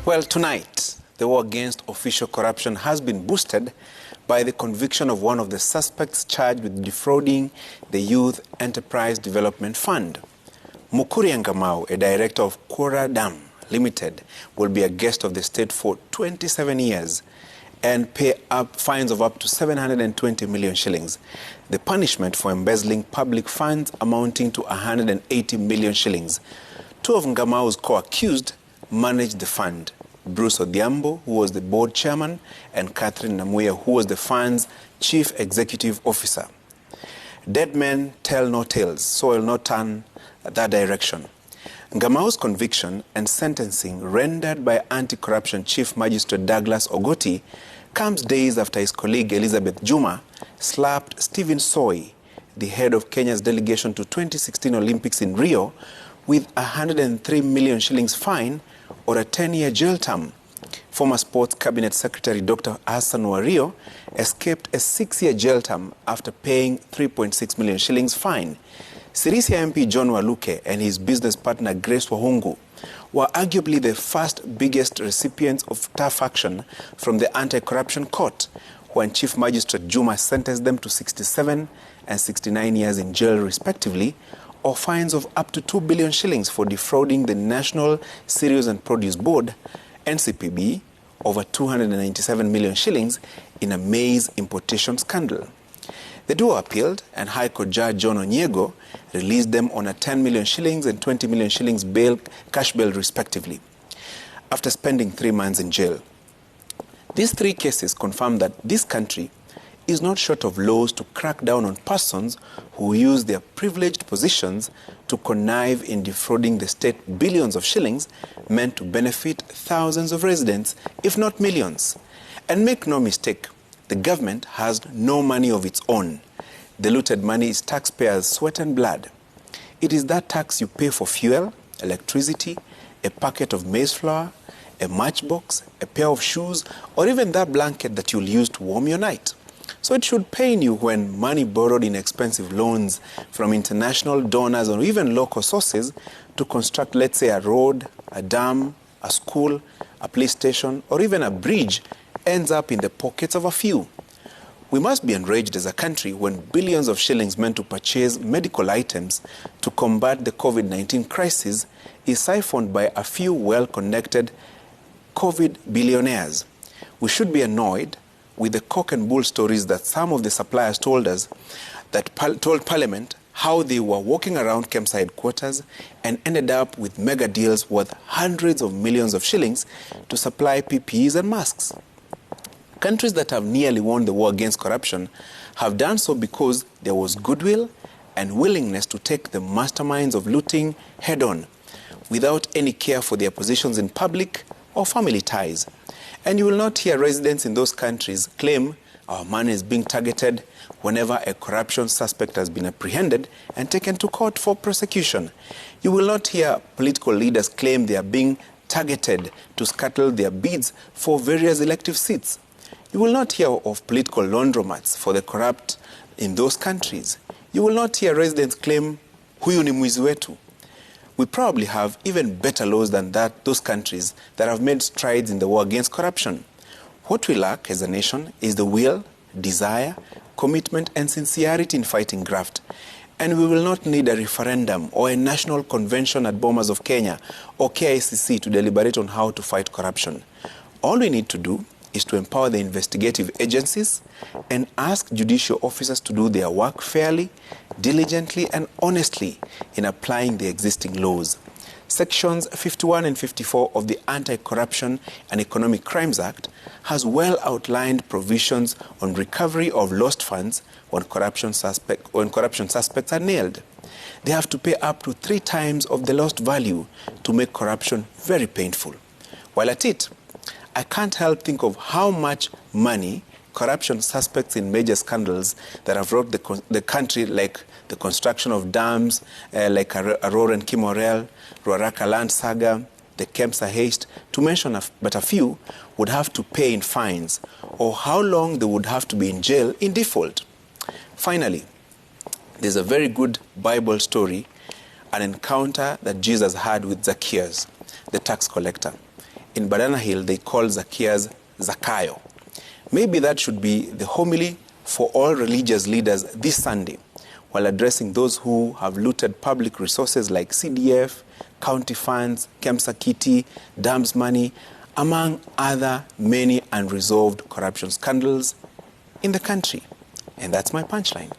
Well, tonight, the war against official corruption has been boosted by the conviction of one of the suspects charged with defrauding the Youth Enterprise Development Fund. Mukuri Ngamau, a director of Kora Dam Limited, will be a guest of the state for 27 years and pay fines of up to 720 million shillings. The punishment for embezzling public funds amounting to 180 million shillings. Two of Ngamau's co-accused managed the fund. Bruce Odhiambo, who was the board chairman, and Catherine Namuya, who was the fund's chief executive officer. Dead men tell no tales, so will not turn that direction. Ngamau's conviction and sentencing, rendered by anti-corruption chief magistrate Douglas Ogoti, comes days after his colleague Elizabeth Juma slapped Stephen Soy, the head of Kenya's delegation to 2016 Olympics in Rio, with 103 million shillings fine or a 10-year jail term. Former Sports Cabinet Secretary Dr. Hassan Wario escaped a 6-year jail term after paying 3.6 million shillings fine. Sirisia MP John Waluke and his business partner Grace Wahungu were arguably the first biggest recipients of tough action from the anti-corruption court, when Chief Magistrate Juma sentenced them to 67 and 69 years in jail respectively, or fines of up to 2 billion shillings for defrauding the National Cereals and Produce Board, NCPB, over 297 million shillings in a maize importation scandal. The duo appealed, and High Court Judge John Onyego released them on a 10 million shillings and 20 million shillings bail, cash bail respectively, after spending 3 months in jail. These 3 cases confirm that this country is not short of laws to crack down on persons who use their privileged positions to connive in defrauding the state billions of shillings meant to benefit thousands of residents, if not millions. And make no mistake, the government has no money of its own. The looted money is taxpayers' sweat and blood. It is that tax you pay for fuel, electricity, a packet of maize flour, a matchbox, a pair of shoes, or even that blanket that you'll use to warm your night. So it should pain you when money borrowed in expensive loans from international donors or even local sources to construct, let's say, a road, a dam, a school, a police station, or even a bridge ends up in the pockets of a few. We must be enraged as a country when billions of shillings meant to purchase medical items to combat the COVID-19 crisis is siphoned by a few well-connected COVID billionaires. We should be annoyed with the cock and bull stories that some of the suppliers told us, that told Parliament how they were walking around KEMSA headquarters and ended up with mega deals worth hundreds of millions of shillings to supply PPEs and masks. Countries that have nearly won the war against corruption have done so because there was goodwill and willingness to take the masterminds of looting head-on, without any care for their positions in public or family ties. And you will not hear residents in those countries claim our money is being targeted whenever a corruption suspect has been apprehended and taken to court for prosecution. You will not hear political leaders claim they are being targeted to scuttle their bids for various elective seats. You will not hear of political laundromats for the corrupt in those countries. You will not hear residents claim, huyu ni mwizi wetu. We probably have even better laws than those countries that have made strides in the war against corruption. What we lack as a nation is the will, desire, commitment, and sincerity in fighting graft. And we will not need a referendum or a national convention at Bomas of Kenya or KICC to deliberate on how to fight corruption. All we need to do is to empower the investigative agencies and ask judicial officers to do their work fairly, diligently, and honestly in applying the existing laws. Sections 51 and 54 of the Anti-Corruption and Economic Crimes Act has well outlined provisions on recovery of lost funds when corruption suspects are nailed. They have to pay up to 3 times of the lost value to make corruption very painful. While at it, I can't help think of how much money corruption suspects in major scandals that have rocked the country, like the construction of dams, like Aurora and Kimorel, Ruaraka land saga, the KEMSA haste, to mention but a few, would have to pay in fines, or how long they would have to be in jail in default. Finally, there's a very good Bible story an encounter that Jesus had with Zacchaeus, the tax collector. In Banana Hill, they call Zacchaeus Zacchayo. Maybe that should be the homily for all religious leaders this Sunday, while addressing those who have looted public resources like CDF, county funds, KEMSA kitty, dams money, among other many unresolved corruption scandals in the country. And that's my punchline.